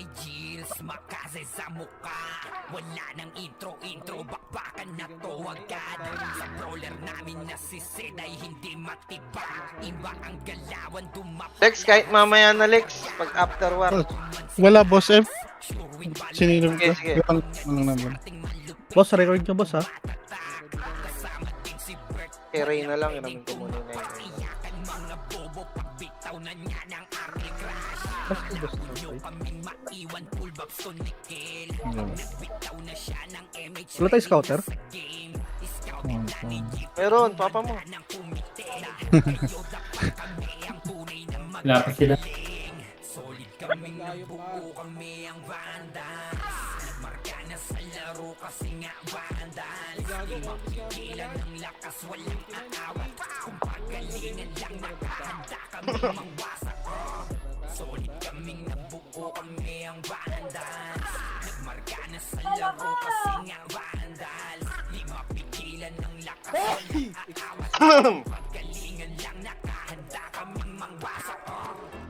may Gills, makase sa muka. Wala nang intro, bakbakan na to agad. Sa brawler namin na si Sid ay hindi matiba. Iba ang galawan, dumapa. Lex, kahit mamaya na Lex, pag after war. Wala, boss F. Sininom Sige, ko. sige. Walang naman. Boss, record nyo, boss, ha? Kay Ray na lang, inamin ko muna na yun. Boss, boss, wala tayo scouter? Meron, papa mo. Lapit sila. Solid kaming nabuo kami ang Vandals. Marka na sa laro kasi nga Vandals. Di mapigilan ng lakas, walang aawat. Kung pagalingan lang nakahanda kami mangwasak. Solid kaming nabuo kami ang Vandals. Nagmarka na sa laro kasi nga Vandals. Di mapigilan ng lakas, walang aawat. Kung pagalingan lang nakahanda kaming mangwasak.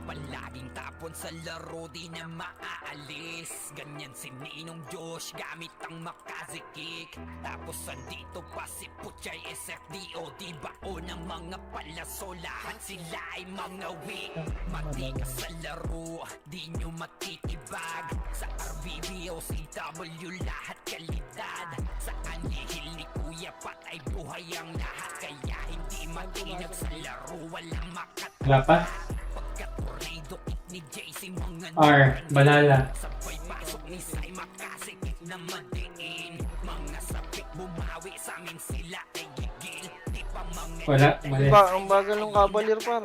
Palaging tapon sa laro, di na maaalis. Ganyan si Ninong Josh, gamit ang makazikik. Tapos andito pa si Puchay SFDO, di bao ng mga palaso. Lahat sila ay mga weak. Mati ka sa laro, di nyo matitibag. Sa RBB o CW, lahat kalidad. Sa anihil ni Kuya Pat ay buhay ang lahat. Kaya hindi matinag sa laro, walang makat. Wala pa? R, balala. Sabay pasok ni Sai, makasikip na madiin. Mga sapik bumawi sa amin, sila ay gigil. Di pa mga Wala, mali. Ang bagal ng Cavalier par.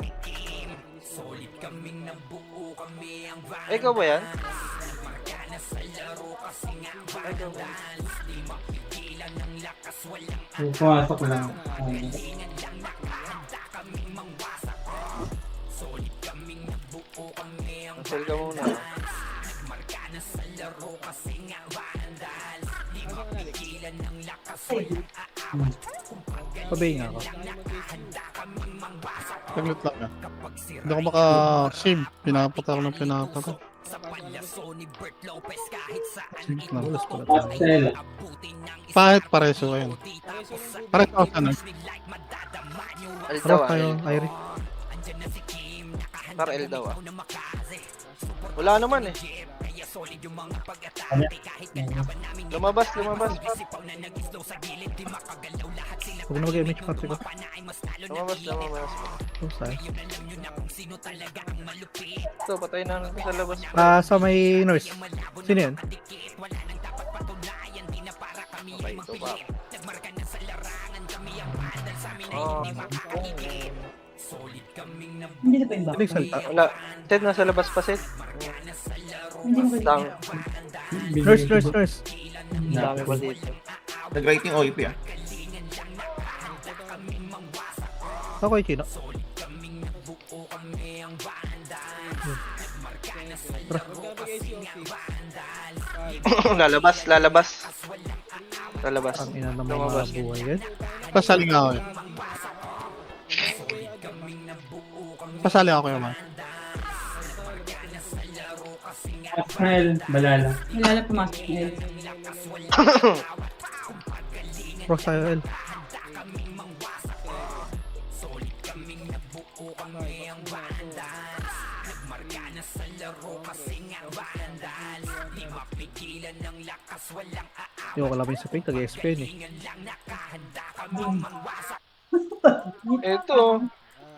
solid kaming nabuo kami ang Ikaw ba yan? Marka na sa laro kasi nga Vandals. Di mapigilan ng lakas, walang Pumasok lang. galingan lang nakahanda kaming mangwasak. Solid kaming nabuo kami ang Cancel ka muna. Marka na sa laro kasi nga Vandals. Di mapigilan ng lakas, walang aawat. Pabay nga ako. Nakahanda kaming mangwasak. Saglit lang, ha? Kapag sira Hindi ako maka-save. Pinapatak ko ng pinapatak. sa palaso ni Bert Lopez, kahit saan Saglit lang, boss, pala. Pastel. abutin ng Kahit pareso kayo. Pareso ako sa nurse. L daw Parang ah. tayo, L. Irie. Par L daw ah. Wala naman eh. Lumabas, lumabas. Huwag na mag-image Patrick, ha? Lumabas, lumabas. Oh, tayo. Ito, patay na natin sa labas. Sa may nurse. Sino yan? Okay, ito ba? Oh, Hindi na ba yung back? Salta. wala. Ted, nasa labas pa, Seth. Hindi mo Dami, Nurse, nurse, nurse. dami pa dito. Nag-writing OIP ah. Ako yung Chino. Lalabas, lalabas. Lalabas. Ang ina naman Lumabas. mga buhay yan. Pasali nga ako, eh. Pasali ako yung man. Pastel, balala. Wala na pumasok na yun. Cross tayo, L. Yung kalabay sa pink, tag-SP yun, eh. Ito.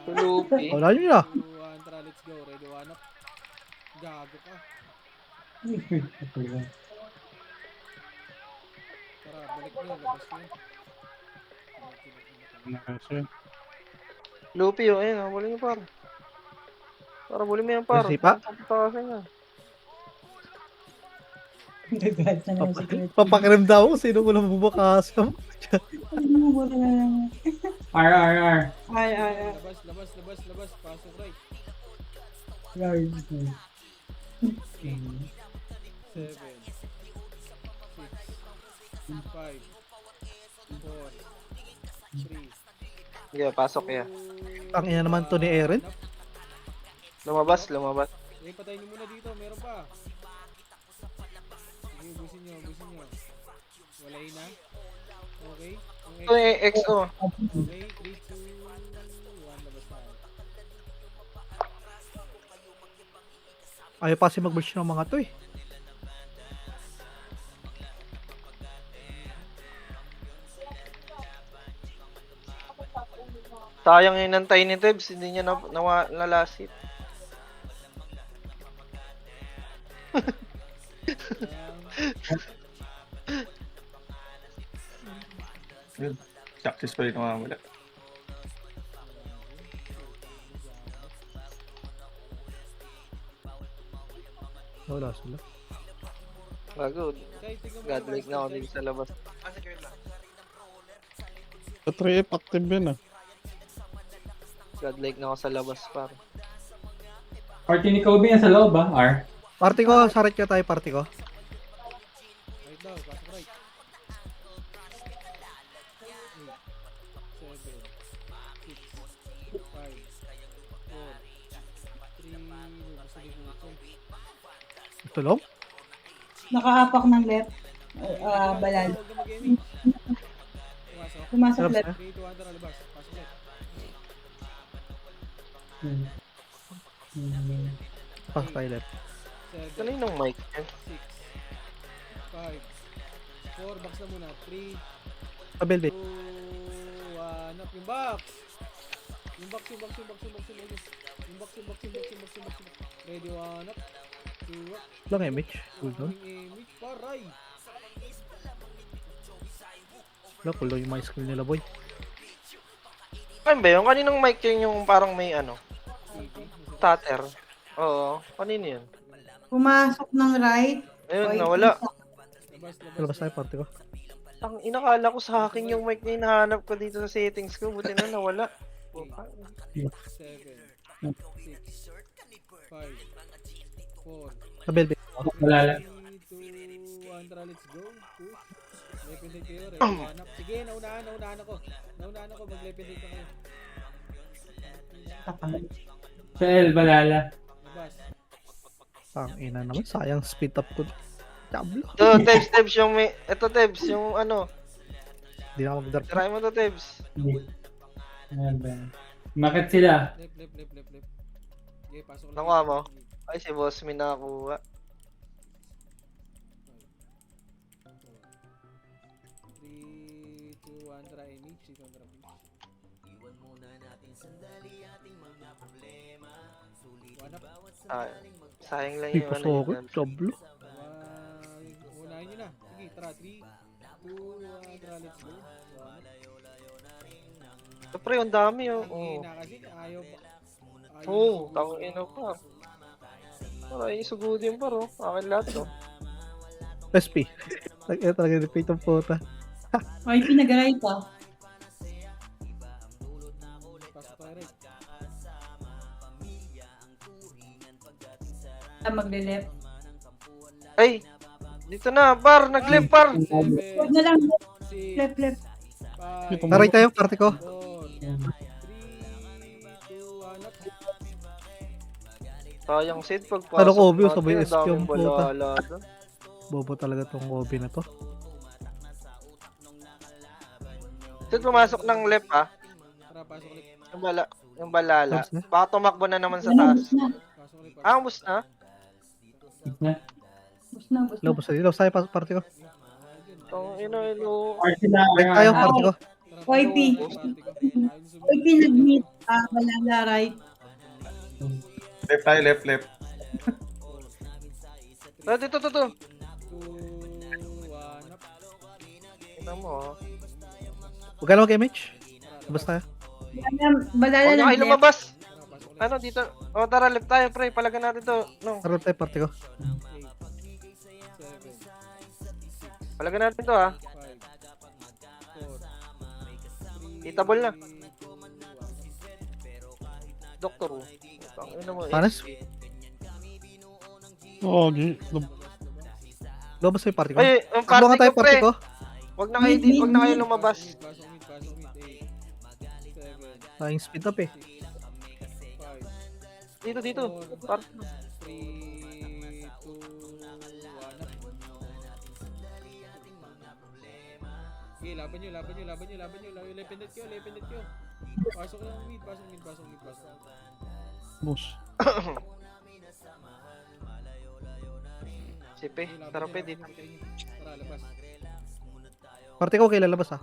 Tulupi. Wala nyo na. Tuluan, tara, let's go. Ready, one up. Gago ka. Tara, balik nyo, labas nyo. Lupi yun. Ayun, habulin niyo par. Para bulin mo yan par. May sipa? Pagpapakasin niya. Nag-guide na lang si Kurt. Papakiramdam ko, sino ko lang bubukas ka mo. Ano mo na lang. R, R, R. Ay, ay, ay. Labas, labas, labas, labas. Pasok right. Lord. 7, 6, 5, 4, 3. Sige, pasok ya. Ang ina naman to ni Eren. Lumabas, lumabas. Eh, patayin nyo muna dito. Meron pa. ubusin nyo, ubusin nyo. Walay na. Okay? Yung Ito yung XO. Okay, 3, 2, 1, labas tayo. Ayaw pa kasi mag-merge ng mga to eh. Sayang yung inantay ni Tebs, hindi niya nalasit. Yun. Cactus pa rin namamala. Wala sila. Bago, Guys, tingnan mo godlike yung na ako first din step. sa labas. Sa 3F active yun ah. Godlike na ako sa labas, par. Party ni Kobe yan sa loob ba? R. Party ko, sarit ka tayo party ko. Right daw, pasok right. 8, 7, 6, 5, 4, 3, basta di ko ito. Tulong? Nakaapak ng left. Balal. Huwag na mag-gaming. Pumasok. Pumasok Labas left. na. 3, 2, 1, tara, labas. Pasok right. Pasok tayo left. 7, Kanino yung mic? 6, 5, 4, box na muna. 3, Ah, Velvet. 2, 1, up yung box. Yung box, yung box, yung box, yung box, yung box. Yung box, yung box, yung box, yung box, yung box, yung box. Ready, 1, up. 2, up. Lang image. Cool doon. Yung image, paray. Wala, cool doon yung mga skill nila boy. Ano ba yun? Kaninong mic yun yung parang may ano? Stutter. Oo, kanino yun? Pumasok ng right. Ayun, Oy, nawala. Labas, Labas tayo party ko. Ang inakala ko sa akin yung mic na hinahanap ko dito sa settings ko. Buti na nawala. 7, 6, 5, 4, Ah, Velvet. Malala. 3, 2, 1, tara, let's go. Push. Lependate kayo, ready, 1, up. Sige, naunahan ako. Naunahan ako, mag-lependate kayo. Sa L, balala. Labas. Ang ina naman, sayang speed up ko. Diablo. Ito, Tebs, yung may... Ito, Tebs, yung ano. Hindi na ako mag-dark. Try mo to, Tebs. Ayan ba? Bakit sila? Left. Okay, pasok lang. Nakuha mo? Ay, si Boss Min nakakuha. 3, 2, 1, tara, image. Ito, tara, please. One up. Ah, sayang lang Hindi yung pa ano so yun. ako. Diablo. Unahin nyo na. Sige, tara. 3, 2, 1, tara, let's go. Ito, pre, ang dami oh. Ang Oo, hina kasi, ayaw pa. tangin pa. Maraming sugod yung paro. Akin lahat to. SP. Ito talaga repeat ang puta. Oy, pinag-right ah. Pasok tayo rin. Magle-left. Ay! Dito na, par! Nag-left, par! 7, Huwag na lang. 6, Left. 5, Taray tayo party ko. 4, 3, 2, 1, up. Sayang Sid, pagpasok Ano ko, obvious, natin, sabay ang SQ daming yung puta. balala doon. Bobo talaga tong Obi na to. Sid, pumasok ng left ah. Tara, pasok ulit. Yung balala. Labs na? Baka tumakbo na naman sa taas. Pasok ulit. Ah, bus na? Na. Bus na. Labas sa dito. Tayo party ko. Itong ino. R sila. Break tayo party ko. Tara, Oy, pasok P. ulit. Party ko. Ayun, sumulong. Oy, pinag-meet. Balala right. Left tayo, left. Ah, dito. 2, 1, up. Ito mo oh. Huwag ka na mag-image. Labas tayo. Balala Huwag na ng kayo left. lumabas. Tara, pasok ulit. Ano dito? O tara, left tayo, pre. Palagan natin to. No. Tara tayo party ko. 8, 7, Palagan natin to ah. 5, 4, 3, Titable na. 2, 1. Doktor oh. Tangina mo. Panas? Oo, Labas tayo party ko. Ay, yung Takbo nga party tayo ko, party pre. ko. Huwag na kayo di, huwag na kayo lumabas. Pasok mid. 8, 7, Tayong speed up eh. 5, Dito. 4, Par 3, 2, 1, up. laban nyo. Lepenet kyo. Pasok lang mid. Pasok. Boss. Sipe, tara pe dito. Tara, labas. Party ko, okay, lalabas ah.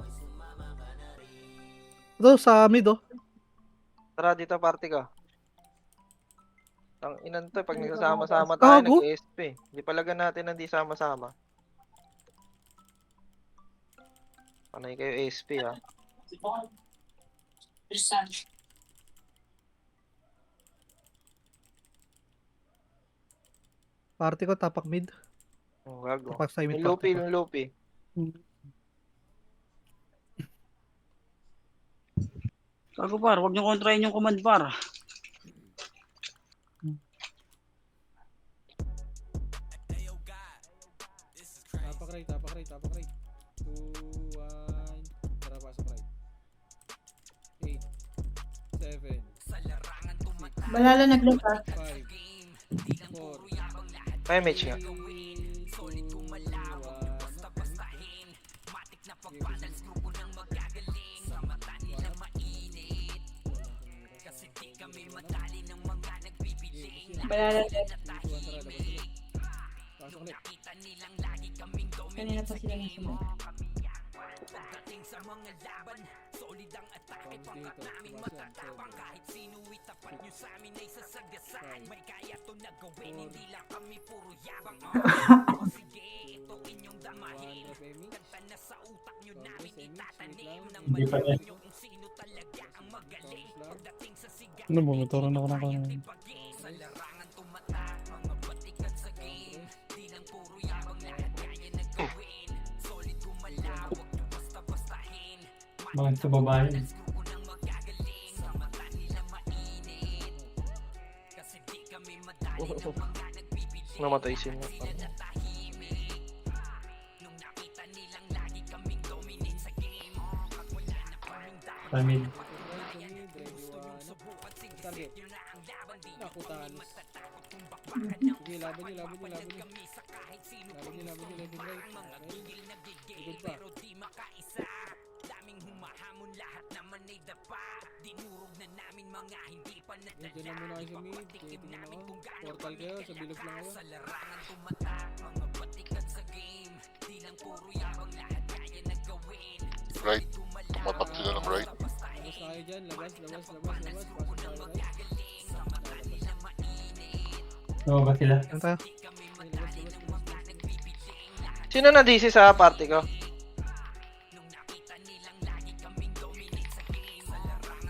Ito, sa mid oh. Tara dito party ka. Ang inan to, pag nagsasama-sama tayo, Gago. nag-ESP. Hindi palaga natin hindi sama-sama. Panay kayo ESP ha. Party ko, tapak mid. Oh, gago. Tapak sa mid Yung party ko. Lupi. Gago par, huwag niyo kontrahin yung command par. Tapak right. 2, 1. Tara, pasok right. 8, 7, Balala naglupas. 5, 4, May match nga. 3, 2, 1. Balala left. Pasok ulit. Kanina pa sila nasunod. Hindi pa rin. Ano, bumitaran ako ng kanan. Mga sa babae. Namatay siya. Tamid. Target. Naku, talos. Sige, laban nyo. Laban nyo, left and right. Okay. Good pa. Dito na muna kayo sa mid. Dito na ako. Portal kayo, sa bilog lang kayo. Right. Tumatak sila ng right. Labas tayo dyan. Labas. Pasok tayo right. Oo ba sila? Ano tayo? Labas. Sino na DC sa party ko?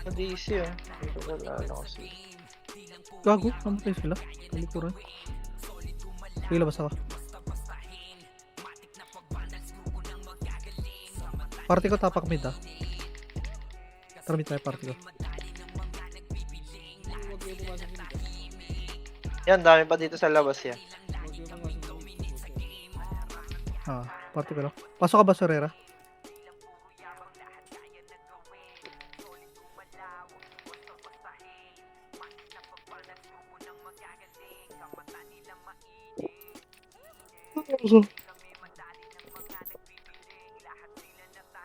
Na DC oh. Hindi ko wala kasi. Gago, namatay sila. Kalikuran. Sige, labas ako. Party ko, tapak mid ah. Tara mid tayo, party ko. Huwag kayo pumasok sa mid. Yan, dami pa dito sa labas yan. Huwag kayo pumasok sa mid. Ah, party ko lang. Pasok ka ba, Sorera?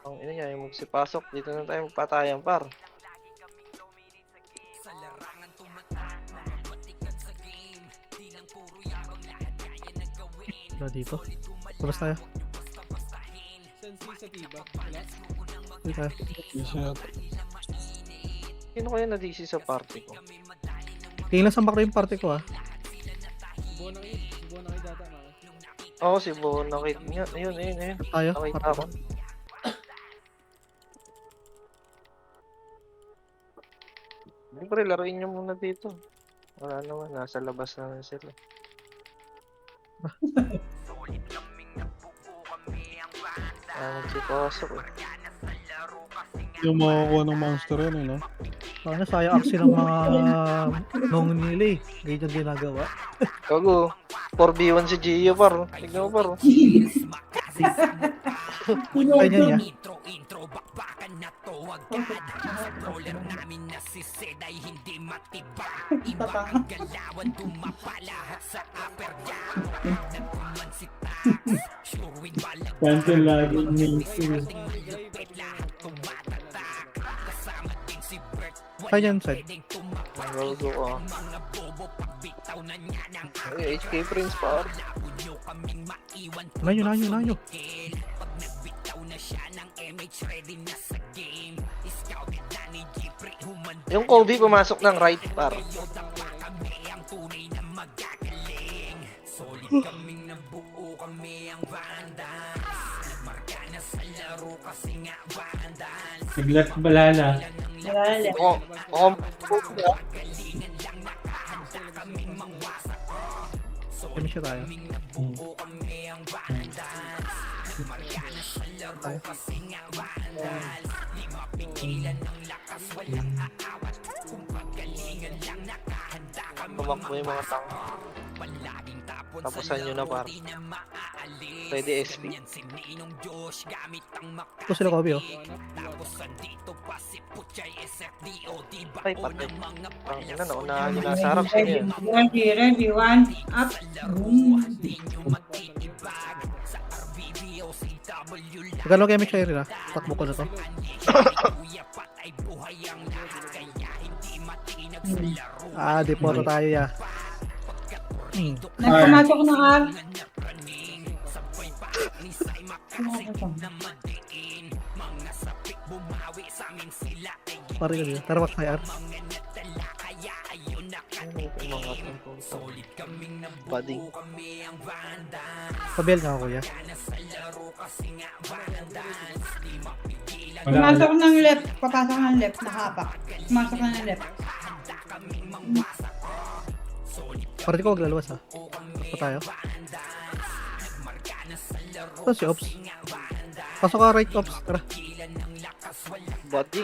Ang ina niya, yung magsipasok. Dito na tayo magpatayan par. Wala dito. Labas tayo. Sensi sa tiba. Wala. Dito tayo. Shit. Sino kaya na DC sa party ko? Tingin lang sa makro yung party ko ah. Subuhan na kayo data mga. Oo, si Bo, nakita niya. Ayun. Tayo, Nakita party ako. ko. Siyempre, laruin nyo muna dito. Wala naman, nasa labas na sila. Nagsipasok eh. Yung makakuha ng monster yan eh, no? Ano, sayang aksi ng mga nung nila eh. Ganyan ginagawa. Kago, 4v1 si Gio par. Tignan mo par. Ganyan niya. Intro, bakbakan na to agad. Roller namin na si Sed ay hindi matibag. Iba ang galawan, dumapa lahat sa upper jam. Nagkuman si Tax, sure with balag. Cancel lagi yung Ting malupit, lahat tumatatak. Kasama din si Bert, Kaya yan, Sed. pwedeng tumapak. Gago ko. Mga bobo, pagbitaw na niya ng Ay, HK Prince par. labo nyo kaming maiwan. Nayo. Pag nagbitaw na siya ng MH, ready na sa game. Scouted na ni Jeffrey, humanda Yung Kobe pumasok ng right par. kami ang tunay na magagaling. Solid kaming nabuo, kami ang Vandals. Nagmarka na sa laro kasi nga Vandals. nag-left balala. Balala. Galingan lang nakahanda kaming mangwasak. Kami siya tayo. Nabuo kami ang Vandals. Nagmarka na sa laro kasi nga Vandals. Di mapigilan ng lakas, walang aawat. Kung paggalingan lang nakahanda kami Tumakbo yung mga tang. palaging tapon Tapusan nyo na par. di na maaalis. Pwede SP. Ganyan si Ninong Josh gamit ang Ito sila Kobe, oh. Tapos andito pa si Puchay SFDO. Di ba Ay, o patay. ng mga Ang ina, naunahan nyo nasa harap sa inyo. Ready, one, up. Boom. di nyo matitibag. Sa RBB o CW lang. Magkano kaya may share na? Takbo ko na to. Kuya patay buhay ang lahat. Kaya hindi matinag sa laro. Di po tayo ya. Nagpumasok ng R. Sabay pa ni Sai makasikip na madiin. Mga sapik bumawi sa amin sila ay Pare ka dito. Tara, wak tayo. mga natala kaya ayun nakatikim. Solid kaming Buddy. nabuo kami ang Vandals. Pabel nga ako, kuya. Kana sa laro kasi nga Vandals. Di mapigilan Pumasok ng left. Papasok ng left. Nakapak. Pumasok na ng left. handa kaming mangwasak. Solid Pare ko maglalabas ha. Pa tayo. marka na sa laro Ito si Ops. Pasok ka right Ops. Tara. ilan ng lakas wala Body.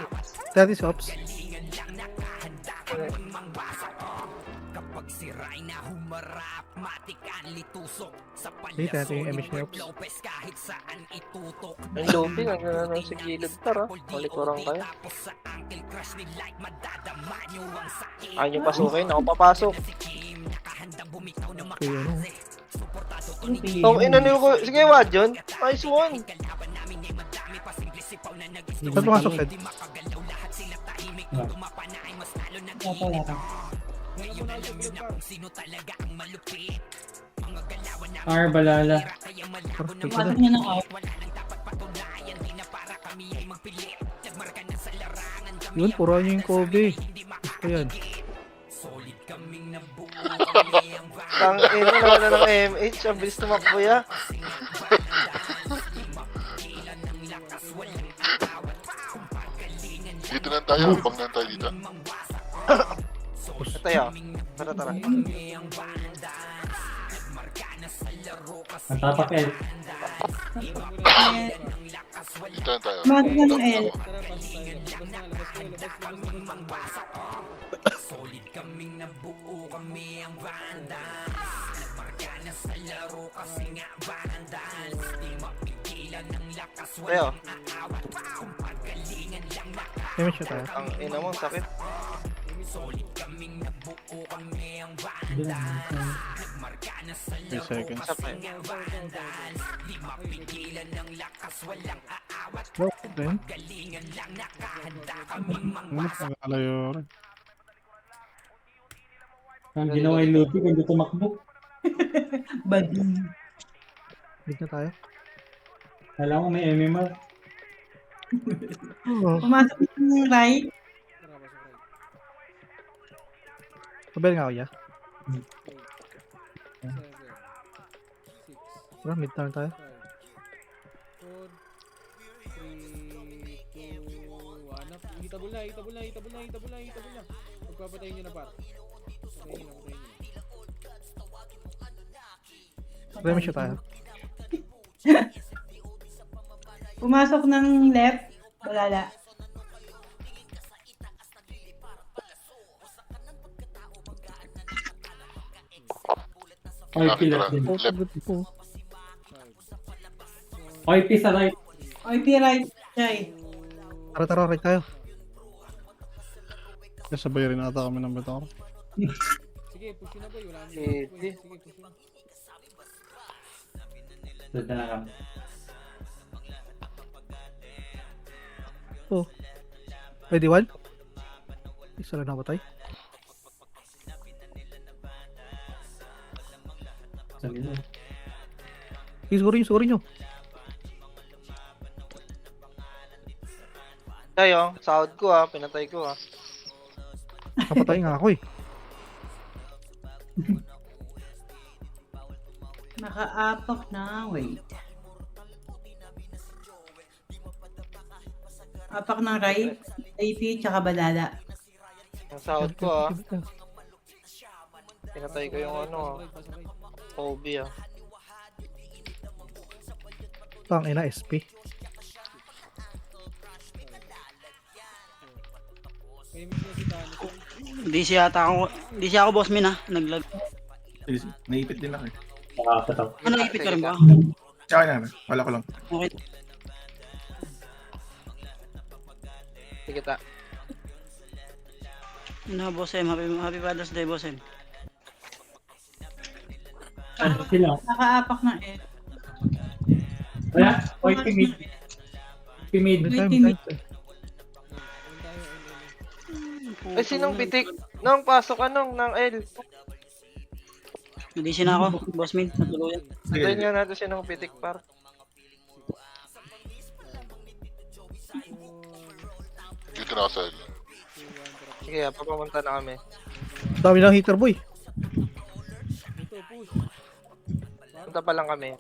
Dati si Ops. galingan lang nakahanda kaming mangwasak. Kapag si Rayna humarap, matikan litusok sa Dito natin palyaso yung ni image ni Bert Ops. Lopez kahit saan itutok. Ang looping, ang gano'n sa gilid par ha. Malikuran kayo. Tapos sa ankle crush ni Light, madadama nyo ang sakit. Ayaw nyo pasukin, ako papasok. Si Kim, nakahandang bumitaw ng Okay, ano? makase. Suportado to ni Tong ina nyo ko. Sige, wad yun. Nice one. kalaban namin ay madami pa simple sipaw na nag-isip. Saan pumasok, Fed? Di makagalaw lahat sila tahimik. Nung tumapa na ay mas lalo nag Ngayon alam nyo na kung sino talaga ang malupit. Mga galawan namin R balala. kaya malabo na Pumasok niya ng R. wala nang dapat patunayan. Di na para kami ay magpilit. Nagmarka na sa larangan kami Yun, puro nyo yung Kobe. hindi Gusto yan. solid kaming nabuo kami ang Tang ina, nawala ng MH. Ang bilis tumakbo ya. Dito na tayo, pang na tayo dito. Ito ya. Tara, tara. Natapak L. Dito na tayo. Pumasok na ng L. solid kaming nabuo kami ang Vandals. Nagmarka na sa laro kasi nga Vandals. Di mapigilan ng lakas Tayo. walang aawat. Kung pagalingan lang Kami siya tayo. Ang ina mo, ang sakit. solid kaming nabuo kami ang Vandals. Nagmarka na sa 3 laro seconds. kasi nga Vandals. Di mapigilan ng lakas walang aawat. Bro, then. Galingan lang nakahanda kaming Nakalayo rin. Ang ginawa yung Luffy kung tumakbo. Badi. Big na tayo. Alam mo may MMR. Pumasok ng right. Pabel nga ako, ya. 7, 6, Tara, mid turn tayo. 4, 3, 2, 1. Hitable na. Pagpapatayin nyo na par. Patayin nyo na. Kami siya tayo. Pumasok ng left. Balala. Ay, kilat din. Oh, sagot po. 5, 4, OIP sa right. OP right, Jai. Tara, right tayo. Kasabay rin ata kami ng betor. Sige, push yun na boy. Wala nang Sige. Sige, push yun. Doon na lang kami. Oh. Ready one? Isa lang napatay. Sabi na. Suguri nyo. Tayo, sahod ko pinatay ko Napatay nga ako eh. Nakaapak na, wait. Apak ng right, AP, tsaka balala. Ang sahod ko pinatay ko yung Pasok right. Kobe Tang ina, SP. Kaya mix na si Thanos. Hindi siya ako boss min ha. Naglag. Naipit din ako eh. Nakakataw. Ano ipit ka rin ba? Tsaka namin. Wala ko lang. Okay. sige ta. Ano boss M, happy Father's Day boss M. Ano sila? Nakaapak ng F. Wala. OIP mid. OIP mid. Time. Ay, sinong pitik? Nung pasok ng L. Hindi siya na ako, boss min. Natuluyan. Antayin Sige. nga natin sinong pitik par. Dito na ako sa L. Sige, papamunta na kami. Dami ng hitter boy. Ito, push. Punta pa lang kami.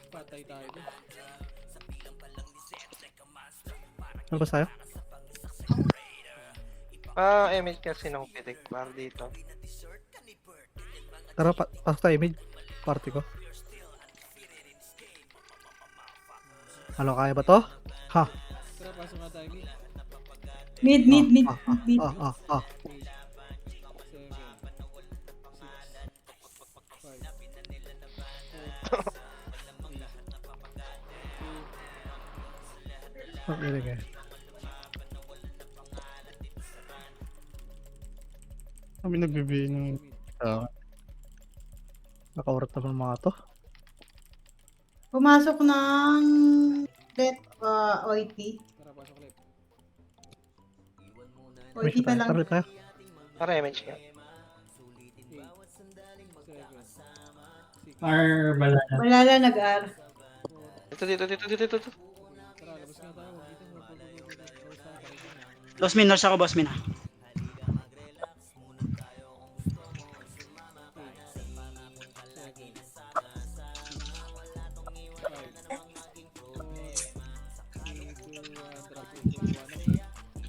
Patay tayo doon. Ano ba tayo? Image kasi sinong pitik par dito. Tara, pasok tayo mid. Party ko. Ano, kaya ba to? Ha? Tara, pasok nga tayo. Mid. Mid. Mid. 7. 6, 5, 4, 3, 2, Okay. Kami nagbibigay ng Naka-orat naman mga to. Pumasok ng left OIP. Tara, pasok left. OIP pa lang. Tara tayo. Para image nga. 7, 6. R balala. Balala nag-R. Dito. Tara, labas nga tayo. Wag dito. Wag. Boss min, nurse ako boss min ha.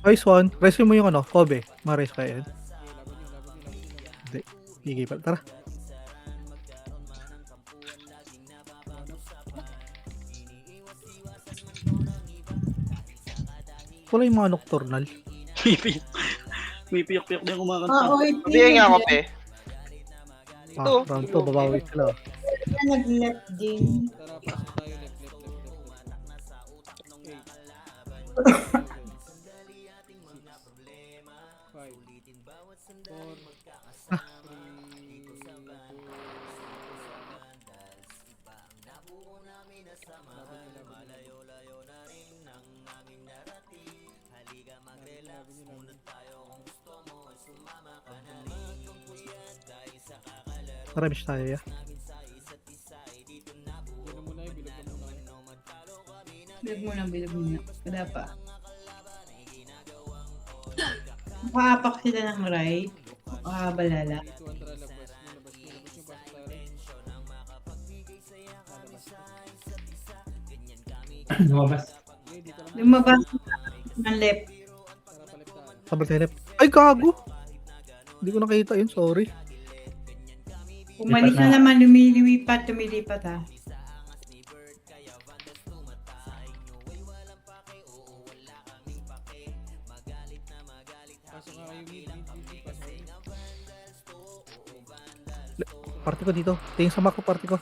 Nice one. Rescue mo yung Kobe. Ma-raise kayo yan. Hindi. Higay pa. Tara. Wala yung mga nocturnal. May piyok-piyok din kumakanta. OIP. Hindi nga ako pe. Ito. Round 2, babawi sila. Nag-left din. Tara, pasok tayo left. 8, 3, 2, 1. Tara, miss tayo ya. Bilog muna. Wala pa. Makaapak sila ng right. Balala. Lumabas. Lumabas ng left. Tabal tayo left. Ay, gago! Hindi ko nakita yun, sorry. Umalis na naman, lumilipat ha. Party ko dito. Tingin sa mako party ko.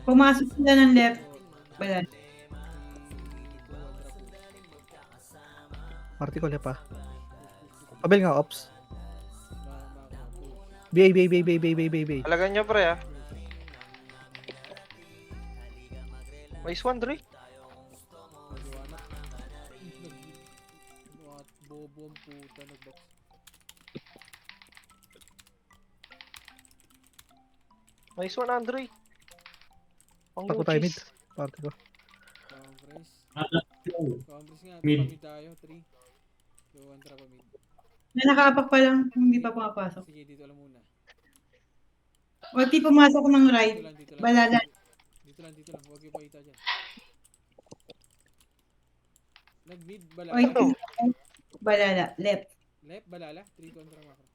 Pumasok sila ng left. Wala. Marty ko pa. Pabel nga, ops. BA. Talagan nyo, pre, ah. May swan, Dre. Mga bobo ang puta nag-box. May swan, Andre. Ang Tako tayo mid. Uchis. Party ko. Congress. Congress nga. Mid. Pamid tayo. 3. 2, 1, trapa mid. Na nakaapak pa lang, hindi pa pumapasok. Sige, dito lang muna. O di pumasok ng right. Dito lang, dito lang. Balala. Dito lang. Huwag yung pakita dyan. Nag-mid, balala. O ito. Balala. Left. Left, balala. 3 kontra macro.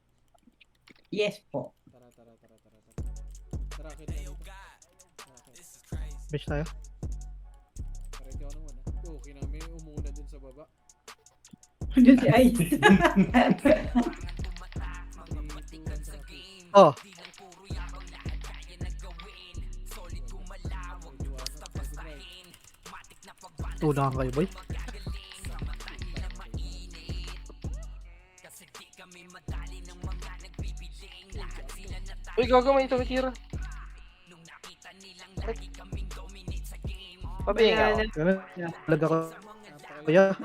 Yes po. Tara. Tara, kita dito. Bitch tayo. Ready ako na muna. Okay na, may umuna dun sa baba. Doon si Ice. 3, 2, 1, trapa. Oh, tunahan kayo, boy. Uy, gago, may tumitira. Pabinga ako. Ganun. Lag ako. Kuya,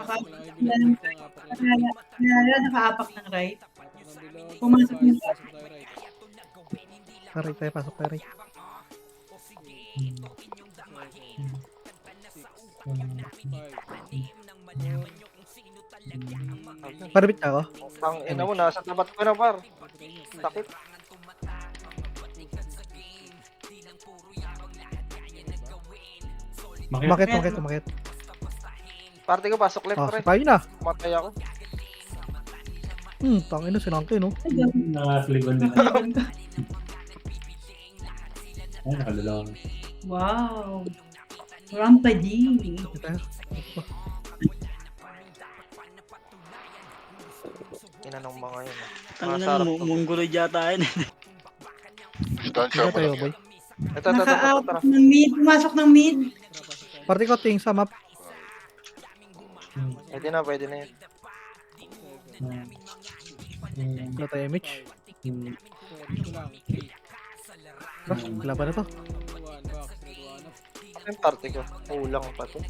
Balala, nakaapak ng right. Pumasok Pumasok tayo right. taray tayo, pasok tayo. Ray. 5. Parabit na ako. Ang ina mo, nasa tabat ko na, par. Sakit. Umakit. Party ko, pasok left, Ah, pre. tayo na. Matay ako. Tangin na, sinangke, no? Nakasliban din. Ay, nakalala ko. Wow. Rampaging. Dito tayo. Inanong mga yun. Tangina mo, mongoloid yata yun. Distansya Dito mo tayo, lang boy. yan. Ito. Nakaapak ng mid. Pumasok ng mid. Party ko, ting sa map. Pwede na yun. Wala tayo, Mitch. 4, ito lang. 3, Laban na to. 2, 1, box. Ready, 1 up. Yung party ko. Ulang pa to.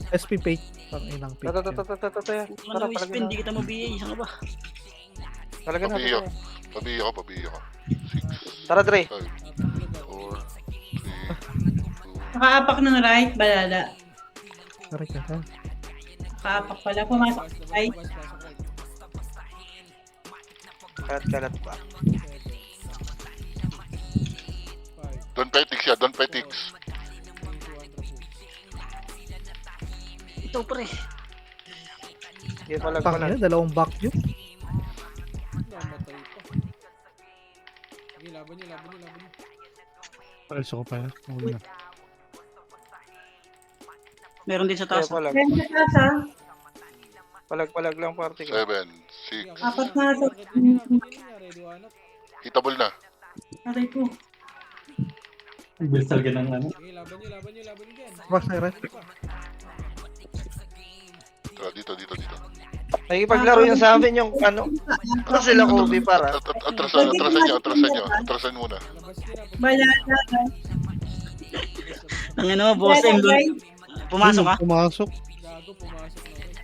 SP Pay. Tanginang Pay. Ito. Ano Tara, mo talaga spin, na. di kita mo BA, saan ka ba? Talaga na. Pabiyo. Pabiyo ka. Tara, Dre. 5, 4, 3, 2, Nakaapak ng right. Balala. Taray ka. Nakaapak pala. Pumasok ng right. Kalat pa. Don't petix siya, don't petix. Ito pre. Sige, palag. Tangina, dalawang vacuum. Namatay pa. Sige, laban niyo. Palis ako pa yan. Huli na. Meron din sa Sige, taas. palag. Kaya sa taas ha. Palag lang party ko. 7, 6. Apat na sa... Ready, 1 up. Hitable na. Aray ko. Bilis talaga ng ano. Sige, laban niyo dyan. Box tayo, right? Tara, dito. Nakikipaglaro yun sa amin yung ano. Ano sila Kobe para? Atrasan muna. Labas niyo na. Balala. Ang ano, boss M doon. Pumasok ka? Pumasok. Gago, pumasok na rin.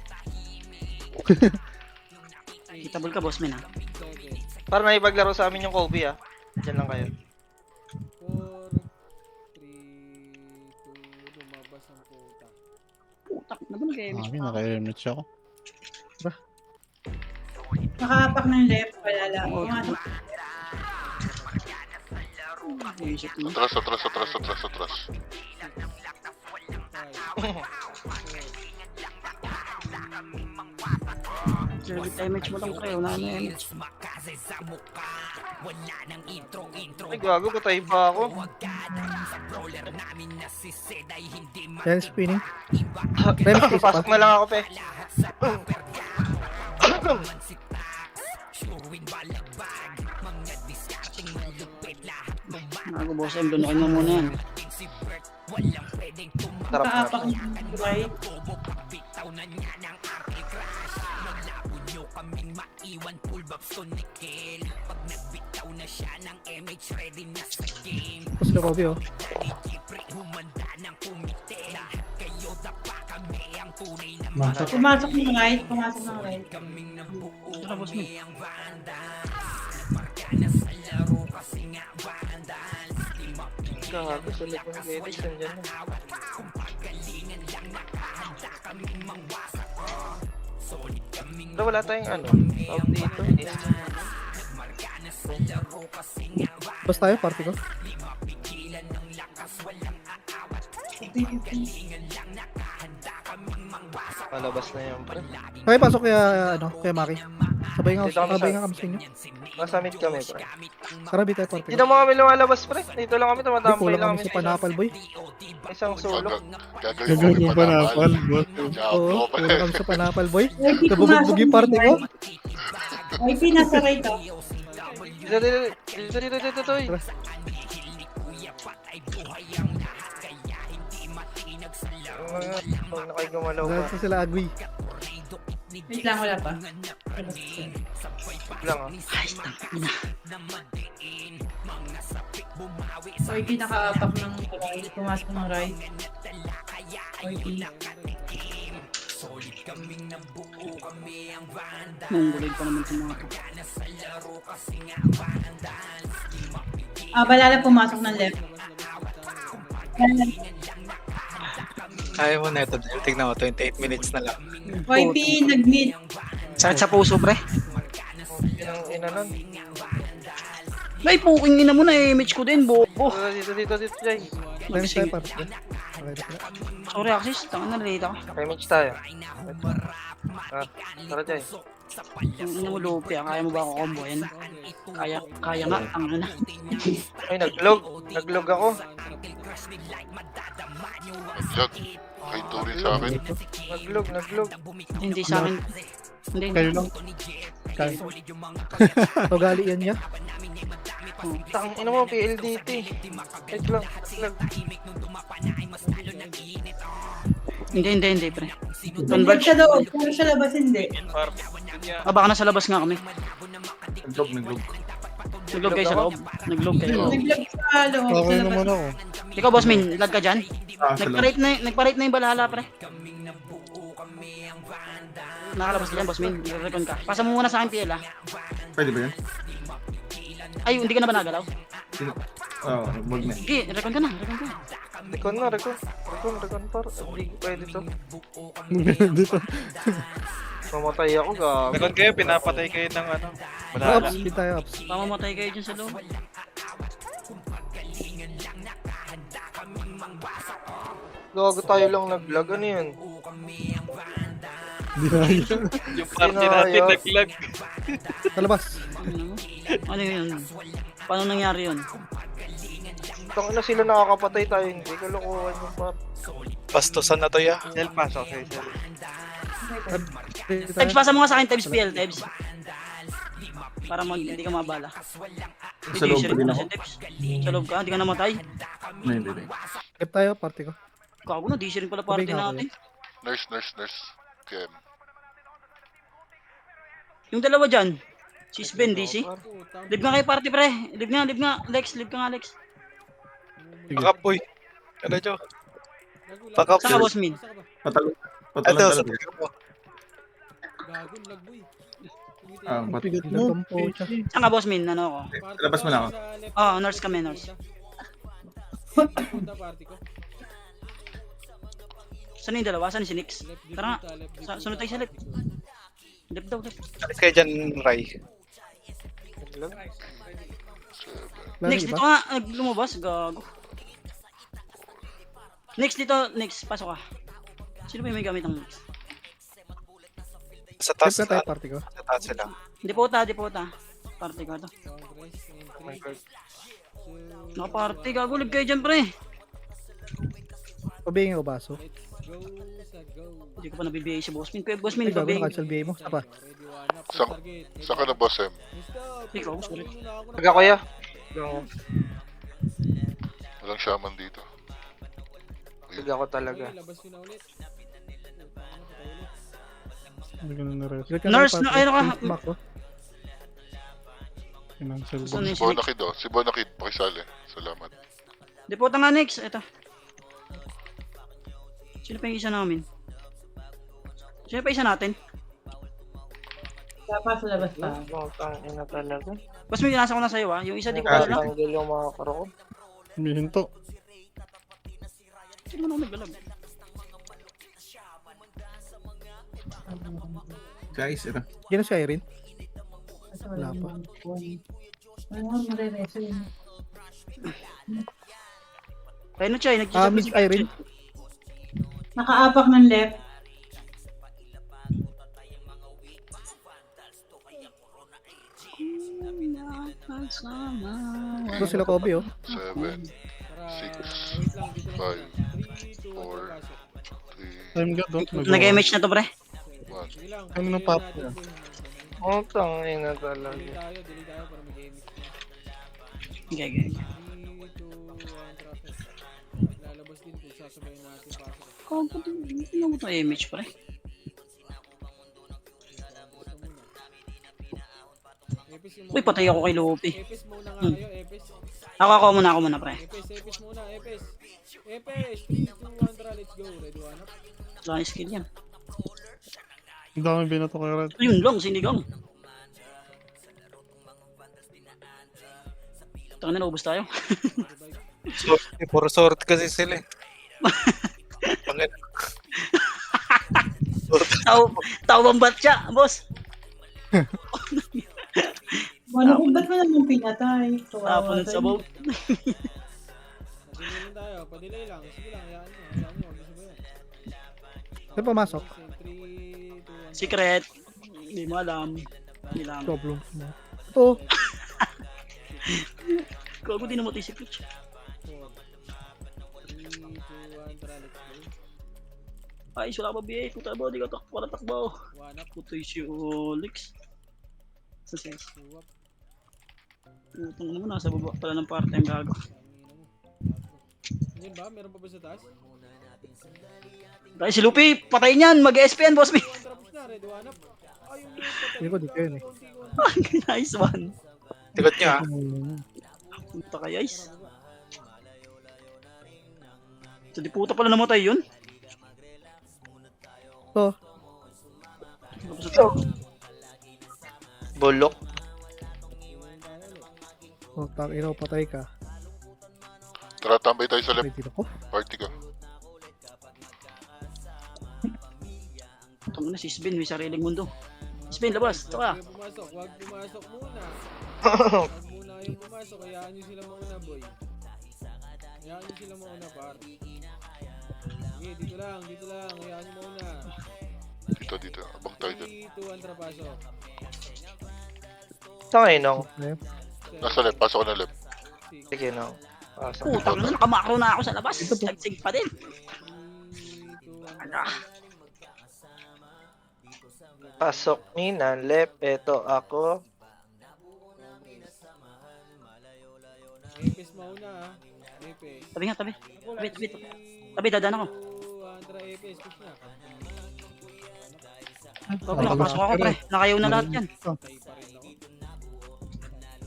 Kitabol ka, boss man ha. Second. Para nakikipaglaro sa amin yung Kobe, ah. Diyan lang kayo. 4, 3, 2, lumabas ang puta. Putak na ba nag-emit? Naka-emit siya ako. Nakaapak ng left. Balala. Pumasok. Buisit mo. Atras. 5, 4, Sir, with image mo lang pre, wala na yan. Ay, gago, patay pa ako. Yan, spinning. Remix case pa. Pasok na lang ako, pe. Gago boss M, lunukin mo muna yan. Sarap na. Kaapak ng right. Tapos na Kobe oh. Pumasok ng right. Pumasok ng right. Tara boss M. Gago, sa likod ng Felix, nandiyan na. Pero wala tayong ano, tawag dito. Basta tayo, party ko. Palabas na yan, pre. Okay, pasok kaya, kaya Maki. Sabay nga, Dito kami sabay sa- nga kami sa inyo. Nasa mid kami, pre. Tara, bitay party Hindi ko. na mo kami lumalabas, pre. Dito lang kami, Hindi, tumatambay kulang lang kami kami sa panapal, boy. Isang sulok. Gagawin mo pa napal, boss. Oo, kulang kami sa panapal, boy. YP, Nabubugbog yung party ko. YP, nasa right oh. Dito, dito, dito, dito, dito, toy. Tara. Huwag na kayo gumalaw Dahil pa. sa sila agwi. Wait lang, wala pa. Wait lang, ah. YP, nakaapak ng right. Pumasok ng right. YP. Mongoloid pa naman sa mga to. Balala pumasok ng left. Ayaw mo neto, tignan mo, 28 minutes na lang. YP, nag-mid. Sakit sa puso pre. Inang ina nun. Ay, puking ina mo na eh, match ko din, bobo. Dito, dito, dito, Jay. Time tayo, party ko. Okay na pala. Sorry Axis, tangan na nalita ko. Remix tayo. Ah, tara, Jay. Yung ina mo lupi, kaya mo ba ako combo yan? Kaya nga, ang ano na. Ay, naglog. Naglog ako. Jack, kayo turin sa akin. Naglog, naglog. Hindi sa akin. Hindi, Kayo lang. Kayo. Ugali yan niya. Tang ina mo, PLDT. Wait lang, lag. hindi, pre. Nag-log Converge. siya doon. Pero siya labas hindi. Baka nasa labas nga kami. Naglog, naglog. Naglog kayo sa loob. Naglog kayo. Nag-log sa loob. Okay Sa naman labas. ako. Ikaw, boss Min, lag ka dyan. Sa loob. Nagparate na yung balala, pre. Nakalabas ka dyan, boss Min. Recon ka. Pasa mo muna sa akin, PL, ah. Pwede ba yan? Ay, hindi ka na ba nagalaw? Oo, wag na. Sige, recon ka na. Recon na, recon. Recon, par. Hindi pwede to. Dito. Mamatay ako, gago. Meron kayo, pinapatay kayo ng ano. Malala. Ops, hit tayo, ops. Pamamatay kayo dyan sa loob. Gago tayo lang nag-lag. Ano yun? Hindi na yun. Yung party natin Sinayang. naglag. Sa labas. Ano yun? Paano nangyari yun? Tang ina sila nakakapatay tayo. Hindi kalokohan yung par. Bastusan na to ya. Sel, pasok kayo, Sel. Dito tayo. Tebs, pasa mo nga sa akin, Tebs PL, Tebs. Para hindi ka mabala. Sa loob pa din ako. Sa loob ka, hindi ka namatay. Hindi. Skip tayo, party ko. Kago na, DC rin pala party Sabi nga ako natin. Nurse. KM. Yung dalawa dyan, si Sven, DC. Live nga kayo party, pre. Live nga. Lex, live ka nga, Lex. Pakapoy. Ano nyo? Pakap. Saan ka, boss Min? Patalo. Ito, Patalo sa talaga. tingin mo. Gagon, lagboy. Pigat mo. Gagawin po siya. Saan ka, boss Min? Ano ako? Labas mo na ako. Oo, nurse kami, nurse. Punta party ko. Saan yung dalawa? Saan si Nix? Tara nga. Sunod tayo sa left. Left daw, left. Alis kayo dyan, Ray. Wala Nix, na dito iba? nga. Lumabas, gago. Nix, dito. Nix, pasok ka. Sino ba yung may gamit ng Nix? Sa taas, Skip na tayo, party ko. sa taas sila. Di po ta. Party ka to. Congress, entry. Naka-party, gago. Live kayo dyan, pre. Pabingin ko baso. Let's go sa go. Hindi ko pa nabibigay si Boss Min. Kuya Boss Min, Ay, gago na pabigay. cancel BA mo. Sapa. Ready, one up. Sa- target. Saan ka na, boss M? Ikaw, sorry. Taga kuya. Walang shaman dito. Taga ko talaga. Labas ko na ulit. Hindi ko na na-rest. Nurse na, ayun ka. Mac, oh. Financial Saan box. yung Si Bonakid, oh. Si Bonakid, pakisali. Salamat. Di po, nga next. Ito. Sino pa yung isa namin? Sino pa isa natin? Dapat sa labas pa. Tang ina talaga. Bas may nasa ko na sa'yo yung isa di ko alam. Nakatanggal yung mga karo ko. Humihinto. Sino man ako naglalag? Guys, ito. Yan na si Irene. Wala pa. Wala, marireso yun. Kaya no, Chay, Miss Irene. Nakaapak ng left. Ito sila Kobe, oh. 7, 6, 5, 4, 3, Time god, oh. Nag-MH na to, pre. 1. Ano ng pop niya? Oh, tang ina talaga. Delay tayo para mag-game. Okay, okay. 3, 2, 1, traffic. Lalabas din kung sasabayin natin pasok. Ano mo to MH, pre? Uy, patay ako kay Lupi. Epis muna nga kayo, Epis. Ako muna, pre. Epis muna, Epis. Epis, 3, 2, 1, tara, let's go. Ready, one up. Wala yung skill yan. Ang dami binato kay Red. Yun lang, sinigang. Taka na, naubos tayo. Puro sort kasi sila eh. Pangit. Tao bang batya, boss? Ano, ba't mo naman pinatay? Tapo sa boat. Padelay lang tayo, padelay lang. Sige lang, hayaan nyo, magsabayan. Saan pumasok? 3, 2, 1. Secret. Hindi mo alam. Hindi lang. Problem mo. Ito. Gago din naman tayo si Pitch. 4, 3, 2, 1, tara, let's go. Ay, sula pa BA. Puta ba, di ka takbo na takbo. One up, Puto yung si Olix. Sa sense. 2 up. Putang naman, nasa baba pala ng part-time gago. Ngayon ba? Meron pa ba sa taas? Dahil si Lupi, patay niyan. Mag-SPN, boss me. Tapos na, ready, one up. Ayun yung patay. Hindi ko dito yun, eh. Nice one. Tigot nyo ah. Punta ka, guys. So, di puta pala namatay yun. Ito. Tapos ito. Bulok. Oh, tang ina, patay ka. Tara, tambay tayo sa left. Ready ako. Party ka. Tama na, si Sven, may sariling mundo. Sven, labas. Ito ka. Huwag pumasok muna. Huwag muna kayong pumasok. Hayaan nyo sila mauna, boy. Hayaan nyo sila mauna, par. Sige, dito lang. Hayaan nyo mauna. Dito. Abang tayo dyan. 3, 2, 1, tara, pasok. Tang ina. Nasa left, pasok ka na left. Sige no. Pasok. Putang na, nakamakro na ako sa labas. Sagsig pa din. 3, 2, 1, Ano? Pasok Mina, left, eto ako. Epis mauna, ha. Epis. Tabi nga, tabi. Tabi, dadaan ako. 2, 1, tara, Epis. Push na. Bago nakapasok ako, pre. Nakayaw na lahat yan. Patay pa rin ako.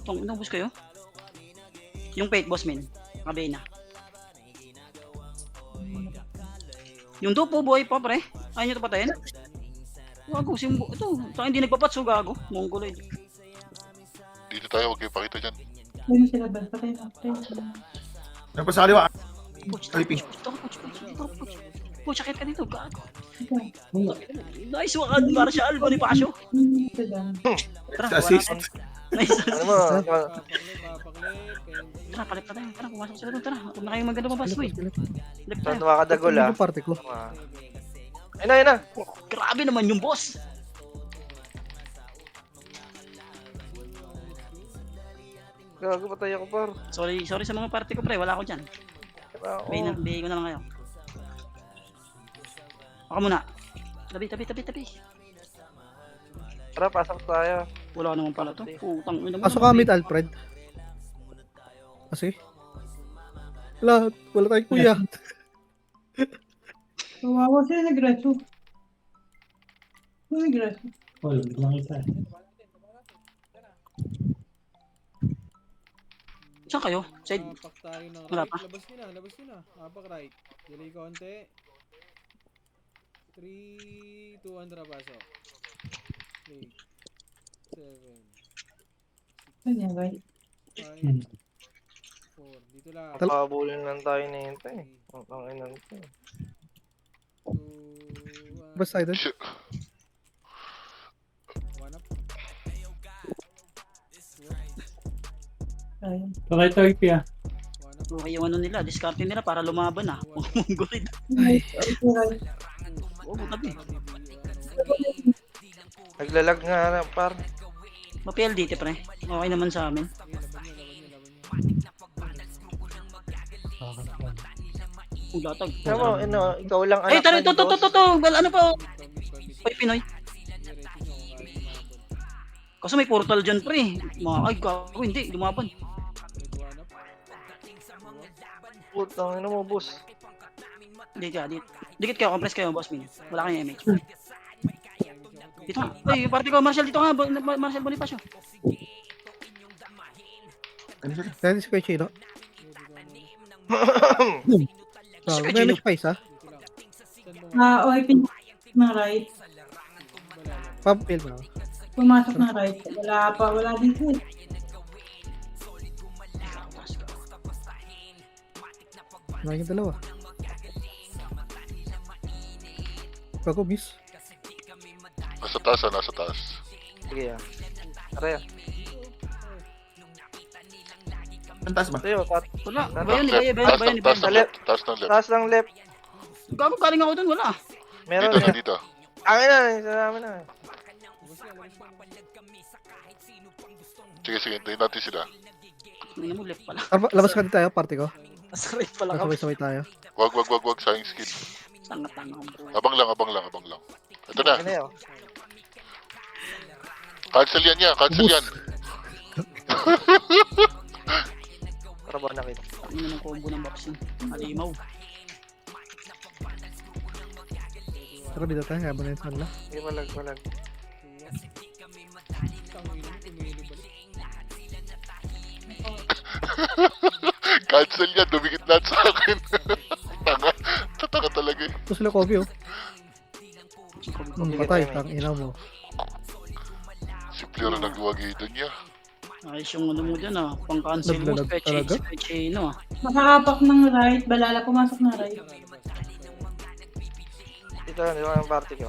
Tong, inubos kayo? Yung fate, boss, men. Kabay na. Yung dopo, buhay pa, pre. Ayaw nyo ito patayin? Gago, ito. Saka hindi nagpapatso, gago. Mongoloid. Dito tayo, huwag kayo pakita dyan. Ano sila ba? Patay na. Tapos sa kaliwa. Puch, Sleeping. Puch, sakit ka dito, gago. Nice one, Marshall, Bonifacio. Tara, Sa assist. Nice. Ano mo? Tara, palit pa tayo. Tara, pumasok sila doon. Tara, huwag na kayong maganda mabas, boy. Left Saan tayo. tumakadagol ah? Ito parte ko. Ayun na. Grabe naman yung boss. Gago patay ako par. Sorry sa mga party ko, pre. Wala ako dyan. Bigay ko na lang kayo. Ako muna. Tabi. Tara, pasok tayo. Wala naman pala to. Putang ina mo. Pasok ka mid, Alfred. Kasi? Wala tayong kuya. Kawawa sila nagreso. Nagreso. Wala, lang isa. Saan kayo? Side. Apak tayo ng Wala right. pa. Labas nyo na. Apak right. Delay konti. 3, 2, 1, tara pasok. 8, 7, Ano yan, right? 5, 4. Dito lang. Nakabulin lang tayo na yun to eh. Ang inan to. 2, 1. Basta tayo doon. Shit. 1 up. Ayun. Sakay tayo, Pia. 1 up. Okay, yung ano nila, discarding nila para lumaban ah. Munggo rin. Ay, right. Oo, tabi. Naglalag nga na, par. Ma-PLDT pre. Okay naman sa amin. Ulatag. Ikaw lang Ay, tara, ng boss. Well, ano pa? Oy, Pinoy. Kasi may portal dyan pre. Ay, gago, hindi. Lumaban. Putang ina mo, boss. Hindi ka, dikit kayo, compress kayo, boss min. Wala kayong MH. Dito nga. Ay, party ko, Marshall, dito nga. Marshall Bonifacio. Ano sila? Dahil si Kuya Chino. May MH pa isa. Okay, pinasok ng right. Pump-fill mo na. Pumasok ng right. Wala dito eh. May yung dalawa. Bago, miss. Nasa taas ah, nasa taas. Sige ah. Tara. Ang taas ba? Tayo, Wala. Taas Bayan. taas ng left. Taas ng left. taas lang left. Gago, galing ako dun, wala. Meron Dito na, na. dito. Ang ina, sa namin na. Sige, sige. Hintayin natin sila. Hindi mo left pala. Labas ka din tayo, party ko. Nasa right pala kami. Sabay-sabay tayo. Wag. Sayang skill. Tanga-tanga ang bro. Abang lang. Ito na. Ano yun? Cancel yan niya. Cancel yan. Para ba nakita? Ano ng combo ng vaccine? Malimaw. Tara dito tayo, kaya mo na yung sanla. Sige, walag. Cancel yan. Dumikit lahat sa akin. Tanga. Tatanga talaga eh. Ito sila Kobe, oh. Patay, tang ina mo. Simple rin nagwagi doon niya. Ayos yung ano mo dyan ah. Pang-cancel mo. Naglalag talaga? Pechino ah. Nakaapak ng right. Balala, pumasok ng right. Dito ang party ko.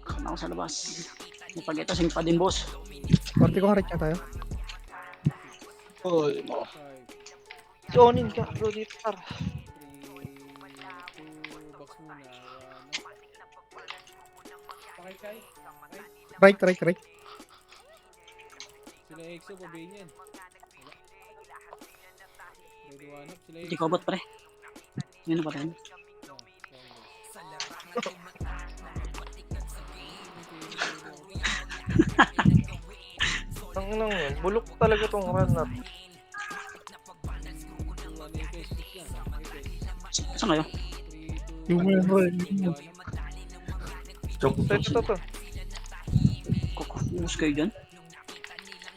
Kana ako sa labas. Napag ito, sing pa din boss. Party ko, harit niya tayo. Si Onin ka, bro, dito par. 3, 2, box muna. 1 up. Pakay. Right. Sila EXO, pabayin yan. Ready 1 up. Sila Hindi EXO. ko abot pre. Yun na pa rin. Ang inang yun, bulok talaga tong run na. Saan kayo? Yung meron. Joke. Ito. Kukus kayo dyan?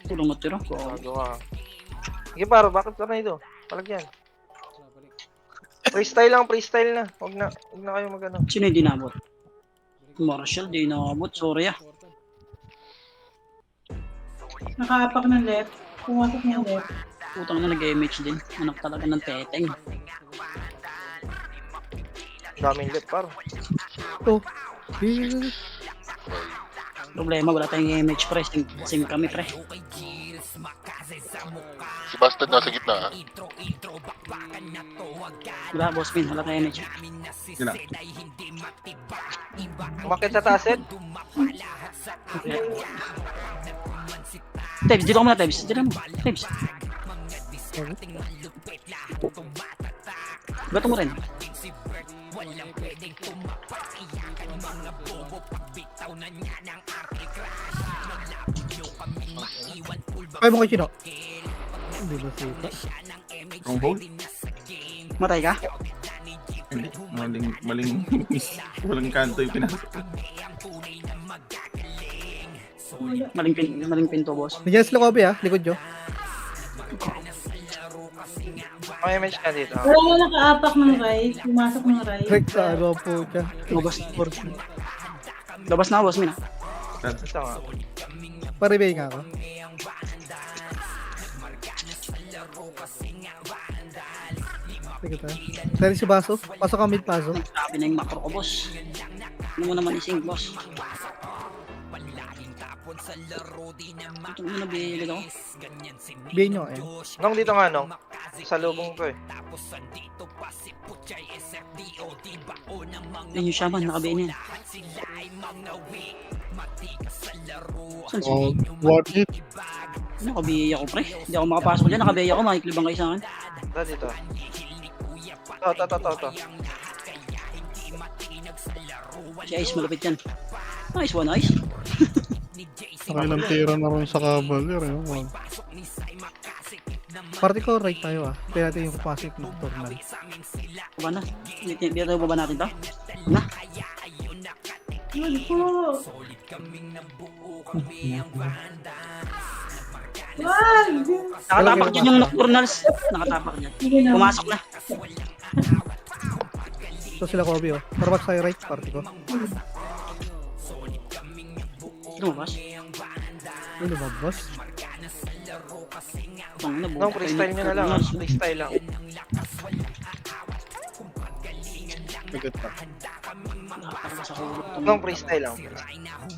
Kulang natira. Gagawa. Sige paro, bakit ka na ito? Palagyan. Freestyle na. Huwag na kayo magano. Sino yung dinabot? Marshall, di nakabot. Sorry ah. Nakaapak ng left. Pumasok ng left. Putang na nag-MH din. Anak talaga ng teteng. Daming lip paro. Ito. Problema, wala tayong MH pre. Sing kami pre. Si Bastard nasa gitna ah. Wala, boss Pin. Wala tayong MH. Sila. Umakit sa taas, Ed. Tebs, dito ka muna Tebs. Dito mo. Tebs. Bato mo rin. Kaya mo kay Chino. Hindi ba sita? Wrong hole? Matay ka? Hindi. Maling miss. Walang kanto yung pinasok. Maling pinto, boss. Nandiyan sila Kobe ha, likod nyo. May image ka dito. Wala na nakaapak ng Rai. Pumasok ng Rai. Rick sa ano po siya. Labas. Labas na, boss, Min. Ito nga. Paribay nga ako. Sige tayo. Tari si Baso. Pasok ka mid paso. Sabi na yung macro ko, boss. Ano mo naman ising, boss? Ito mo na bilig ako. Biyahin nyo eh. Nong dito nga, Nong. Sa lubong to eh. Yan yung shaman, nakabihin na yan. Saan si Oh, what it? Nakabihin ako, pre. Hindi ako makapasok dyan, nakabihin ako, makiklibang kayo sa akin. Ito dito. To. Si Ice, malapit yan. Nice one, Ice. Nakailang tira na rin sa Cavalier. Eh. Oh. Party ko right tayo ah. Kaya natin yung kapasok ng turnal. Baba na. Dito tayo baba natin to. Na. Ano po? Wag! Nakatapak dyan yung nocturnals. Nakatapak dyan. Pumasok na. Ito sila Kobe oh. Tarbat sa right party ko. Lumabas. Ano lumabas? Nong, freestyle nyo na lang. Freestyle lang. Bigat pa. Nong, freestyle lang.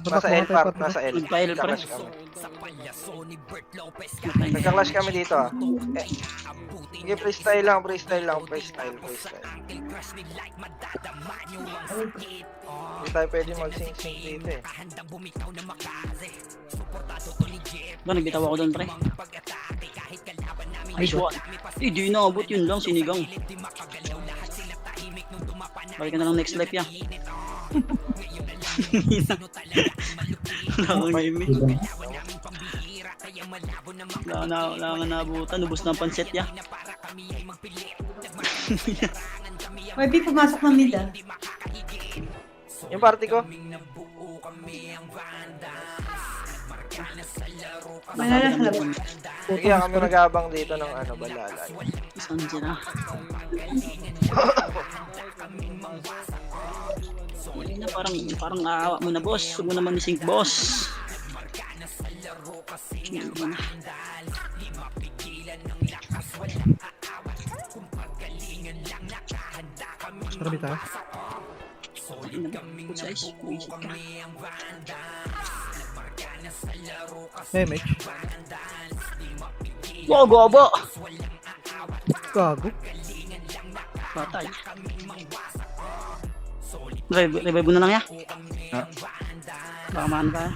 Nasa L part, nasa L. Nagpa-L pa rin. Nagka-clash kami. Nagka-clash kami dito ah. Sige, freestyle lang. Freestyle. Hindi tayo pwede mag-sing-sing dito eh. Ba, nagbitaw ako doon, pre. Nice one. Eh, di naabot yun lang, sinigang. Balik ka na lang next life yan. Wala nga naabutan, ubos na ang panset ya. Pwede pumasok ng mid ah. Yung party ko, Wala na sa labas. sige kami nag-aabang dito ng ano, balalay. Saan sila? Hindi na, parang aawa mo na, boss. Huwag mo naman isink, boss. Hindi mo na. Sarabit ha. Good size. Buisit ka. May image. Wow, gobo! Gago. Patay. Revive mo na lang ya. Ha? Baka maan ka.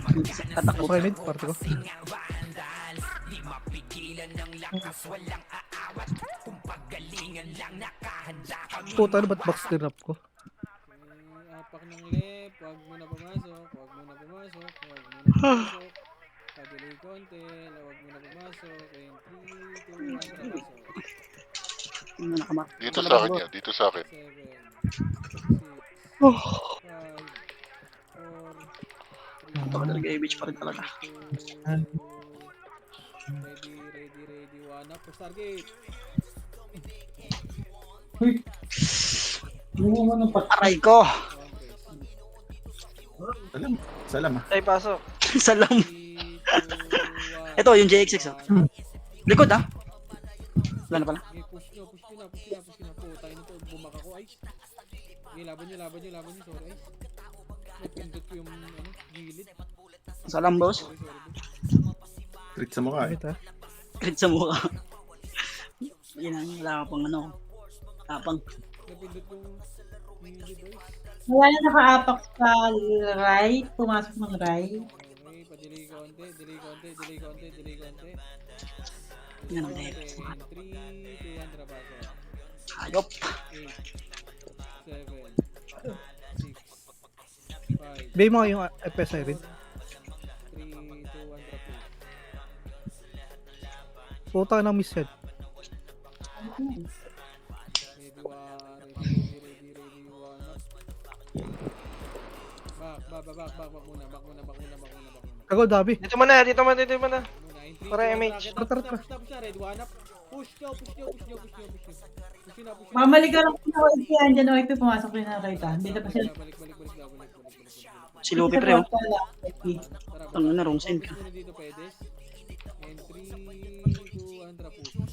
Tatakbo. Okay mid party ko. Puta ano ba't box dinap ko? Apak ng left, wag mo na pumasok. Padelay konti, wag mo na pumasok. And 3, 2, 1, pasok. Ano nakamak? Dito sa akin yan, dito sa akin. 7, 6, 5, 4, 3, Ito ka talaga, beach pa rin talaga. ready, one up for target. Aray ko! Salam ah. Ay, pasok. Salam. 3, 2, 1. Ito, yung JX6 oh. Likod ah. Wala na pala. Okay, push nyo na po. Tayo nito, bumaka ko, Ice. Okay, laban nyo, sorry, Ice. Napindot ko yung, gilid. Salam, boss. Sorry. Crit sa mukha eh. Wait ha. Crit sa mukha. Yan, wala ka pang ano. Tapang. Napindot yung gilid, Ice. Wala na nakaapak sa right. Pumasok ng right. Okay, pa-delay konti. Yan ang dahil. 3, 2, 1, trabaso. Hayop. 8, 7, 6, Bay mo nga yung FSI rin. 3, 2, 1, drop it. Puta ng miss head. Ready, one up. Back muna. Kago, Dabi. Dito mo na, dito mo na. Muna, in 3, Para 2, 1, MH. rocket. Tara. Push na, ready, one up. Push nyo. Mamali ka lang na OIP yan. Diyan OIP pumasok rin na right ah. Hindi na pa sila. Balik. Si Lupi pre, oh. Tara, Ang na, wrong send ka. muna dito, Pedes. And 3, 2, 1, drop push.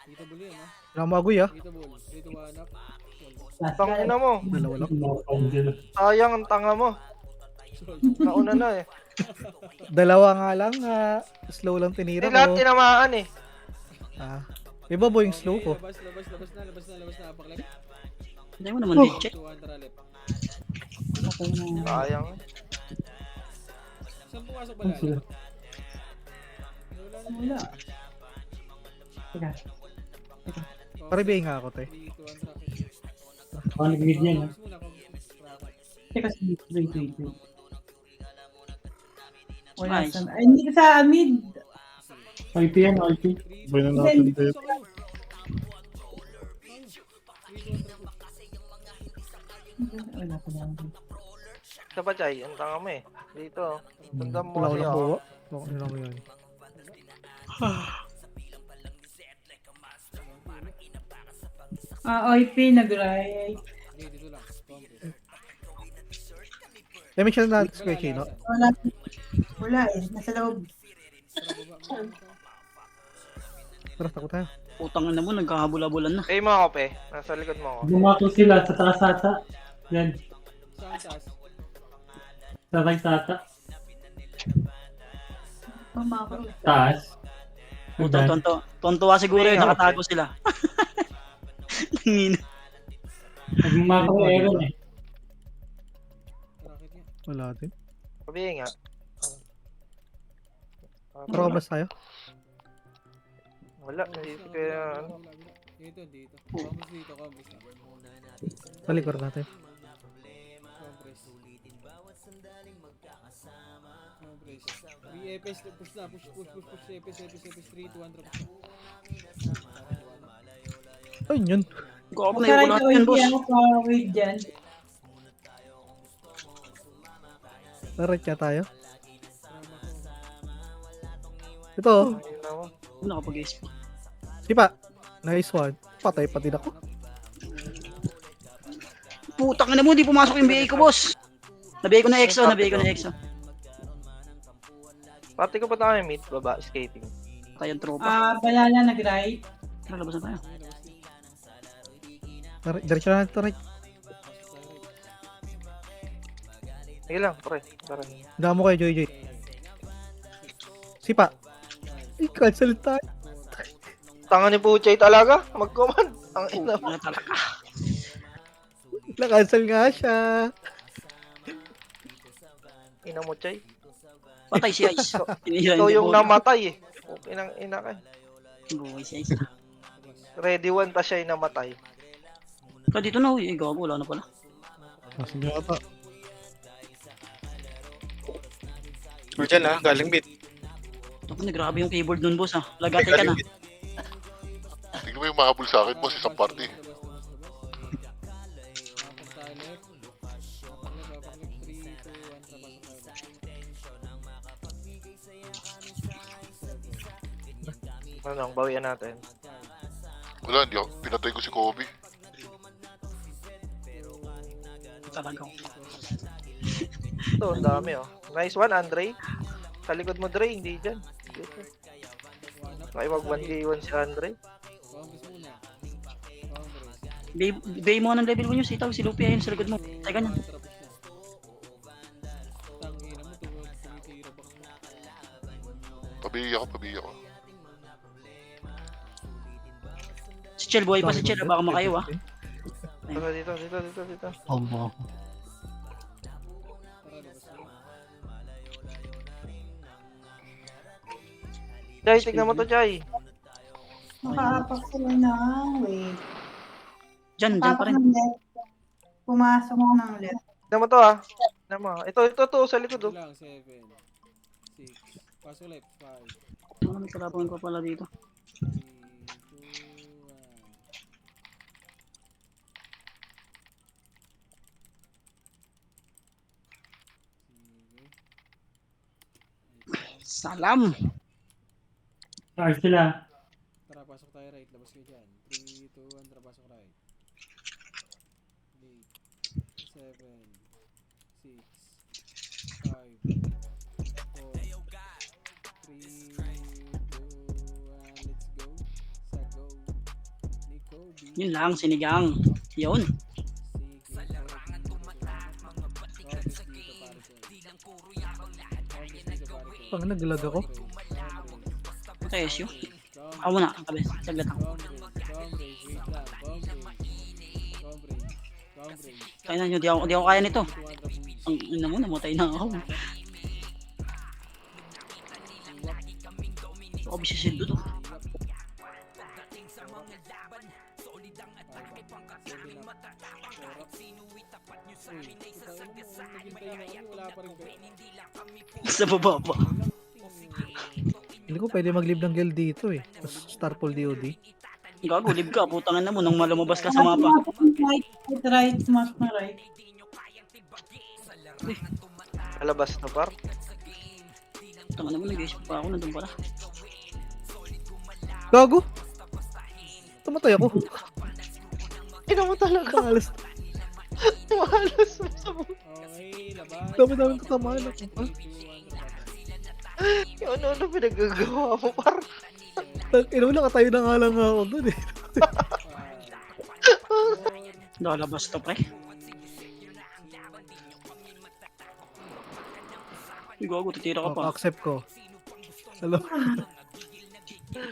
Dito bull yan, ha? Namagoy ah. Dito bull. 3, 2, 1 up. Tangina mo. Dalawa lang. Sayang ang tanga mo. Nauna na eh. Dalawa nga lang. Slow lang tinira Hindi lahat ko. tinamaan eh. Iba bo yung slow ko. Labas na. Back left. Hindi mo naman dead check. 2, 1, tara left. Sayang. Saan pumasok ba lahat? Wala. Teka. Pare bay nga ako, te. 3, 2, 1, rocket. Nag-mid yan, ha? Focus muna, rocket. Teka, wait. Wala Nice. saan. Ay, hindi ka sa mid. OIP yan, OIP. Bay na natin din. Wala pa lang. Sa ba, Chay? Ang tanga mo eh. Dito. Tandaan mo Wala ko kasi lang ako. buwa. Okay lang mo yun. OIP nag-right. Hindi, dito lang. Mention na natin kay Chino. Wala eh. Nasa loob. Tara, takot tayo. Putang na mo, nagkahabula-bulan na. Eh, mga kape. Nasa likod mo ako. Bumakot sila sa taas ata. Yan. Saan taas? Sa right ata. Pumakot. Taas. Yan. Tontuwa siguro yun, Ay, nakatago sila. Ngina. Nagmamakot yung Aaron eh. Rocket niya. Wala din. Sabihin nga. Tara, obras tayo. Wala. Naisip ko yung ano. Dito. Compress dito, compress na. Talikor natin. Compress. 3 EPS, push na, push, EPS, 3, 2, 1, drop. Ayun yun. Gawag na yung lahat yan, boss. Ako pa, wait dyan. Tara, kaya tayo. Ito, oh. Ayun na mo. Nakapag-SP. Sipa. Nice one. Patay pati na ko. Putang na mo, di pumasok yung BA ko, boss. Nabigay ko na EXO. Pati ko pa tayo mid, baba, skating. Tayong tropa. Balala nag-right. Tara, labas na tayo. Tara, diretso na natin ito, right. Sige lang, pre. Tara. Damo kayo, Joy. Sipa. Ay, cancel tayo. Tanga ni Puchay talaga. Mag-command. Ang ina mo. Ano talaga? Na-cancel nga siya. Ina mo, Chay. Patay si Ice. Ikaw yung namatay eh. Inang ina ka. Buhay si Ice. Ready one, ta siya yung namatay. Kaya dito na, uy. Gago, wala na pala. Kasi nga ata. Or dyan ah, galing bit. Ako na, grabe yung keyboard nun, boss, ha. Lagate ka na. Tingnan mo yung mahabol sa akin, boss, isang party. Tapos tayo left. Bapak left, 3, 2, 1, tapos tayo. Ano, bawian natin. Wala, hindi ako. Pinatay ko si Kobe. Talaga. Ito, ang dami oh. Nice one, Andre. Sa likod mo, Dre. Hindi dyan. Dito. Nakipag 1v1 si Andre. Compress muna. Compress. Bay mo ng level 1 yung sitaw. Si Lupi ayun sa likod mo. Teka niyan. Tapos na. Tangina mo, tumitira ba? Pabiya ko. Si Chel, buhay pa si Chel. Baka makayo, ah. Dito. Amba. Tara, labas na. Chay, tignan mo to, Chay. Makaapak sila na. Wait. Dyan pa rin. Pumasok ng left. Tignan mo to ah. Tignan mo. Ito sa likod Ito oh. lang, 7, 6. Pasok left, 5, Ano may kalaban ko pala dito? 3, 2, 1. Salam! Saan sila? Tara, pasok tayo right. Labas kayo dyan. 3, 2, 1. Tara, pasok right. 8, 7, 6, 5, 4, 3, 2, 1. Let's go. Sa go. Ni Kobe. Yun lang, sinigang. Yun. Pang naglag ako. Okay, issue. Ako muna, kabes. Saglit lang. Kaya na nyo, di ako kaya nito. Ang ina mo, namatay na ako. Ako bisisildo to. Sa baba pa. Hindi ko pwede mag-live ng guild dito eh. Tapos Starfall DOD. Gago, live ka. Putangan na mo nang malumabas ka sa mapa. Right, pumasok ng right. Palabas na par. Tama naman, nag-isip pa ako. Nandun pala. Gago! Tumatay ako. Ina mo talaga. Alas. Mahalas mo sa buhay. Okay, labas. Dami-dami katamaan ako. Ha? Yung ano pinagagawa mo par. Ina mo, nakatayo na nga lang ako doon eh. Lalabas to, pre. Gago, titira ka pa. Accept ko. Alam mo.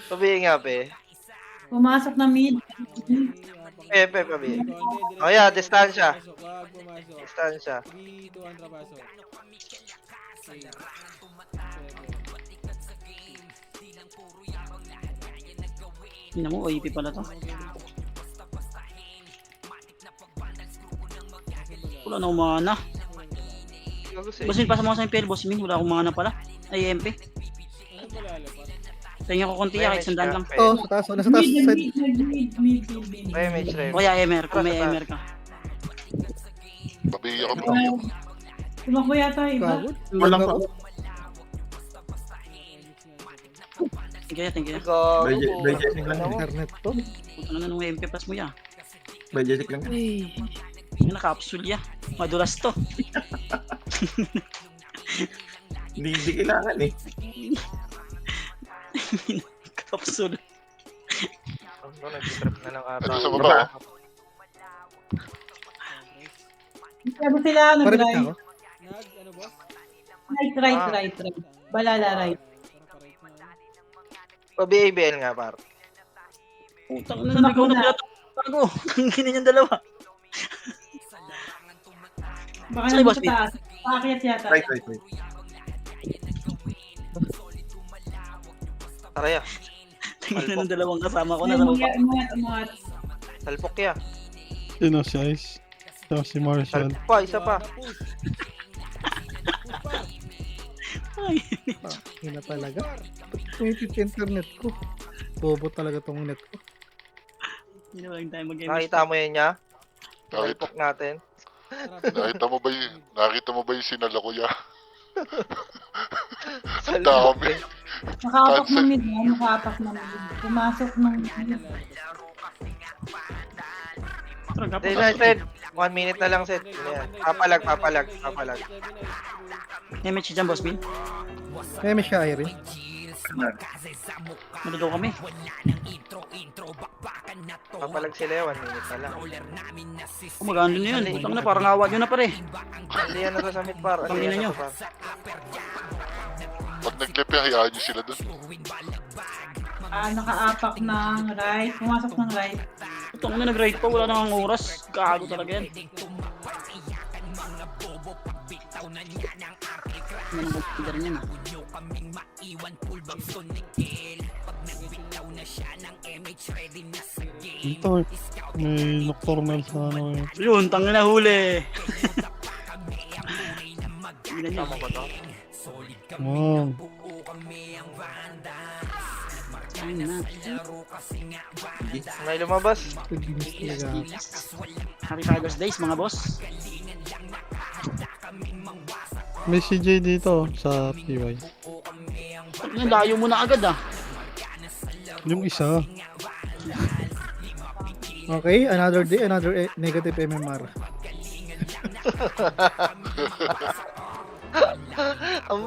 Sabihin nga pe. Pumasok na mid. Pe, pabi. Oh yeah, distansya. Wag pumasok. Distansya. 3, 2, 1. Tara, pasok. 6, 7, Ina mo, OIP pala to. Wala na umana. Boss Min, pasa mo sa impel, Boss Min. Wala akong mana pala. Ay, MP. ano ba lalabas? Tingnan ko konti ya, kahit sandaan lang. Oo, sa taas. Nasa taas. Side. Mid. Remage, O remage. kaya MR, kung may MR ka. Pabiyak kami. Tumakbo yata iba. Gago. Walang Lag ako. Thank you. Gago. By Jessic lang. Internet to. Ano na nung MP pass mo ya? By Jessic lang. Yung naka-capsule ya. Madulas to. Hindi kailangan eh. Capsule. Ano, nag-trip na lang ata. Ito sa baba. Sabi sila, Parang na nag-right. ako. Ano boss? Right. Balala right. Pabi ABL nga par. Putang na, ikaw na pala tago. Ang ganyan yung dalawa. Baka Sorry, naman boss, sa taas. Paakyat yata. Right. Taraya. Tingnan ng dalawang kasama ko Ay, na sa baba. umangat. Salpok ya. Sino si Ice? Saka si Marshall. Salpok pa, isa pa. Ay, Ina talaga. Tumipid internet ko. Bobo talaga tong net ko. hindi na lang tayo mag-MS. Nakita mo yun niya? Nakita, Salpok natin. nakita mo ba yung sinala ko ya? Ang Salpok. dami. Nakaapak na mid. Nakaapak na mid. Pumasok ng mid. Hindi, Sed. 1 minute na lang, Sed. Ayan. Papalag. MH dyan, Boss Min. May siya, Irene. Maludo kami. Papalag sila 1 minute na lang. Kumagano na yun. Putang na, parang awa nyo na pare. Hindi yan nasasamit par. Ano Pangina yan nyo. par? Pag nag-clip yan, hayaan nyo sila dun. Nakaapak ng right. Pumasok ng right. Putang na, nag-ride pa. Wala nang oras. Gago talaga yan. Ano nang computer niyan ah. Dito, may nocturnal sa ano eh. Yun, tangin na huli. Tingnan niyo. Tama ba to? Wow. Ayun na. May lumabas. Happy Father's Days mga boss. May CJ dito sa PY. Yan, layo mo na agad ah. Yung isa. Okay, another day, another negative MMR.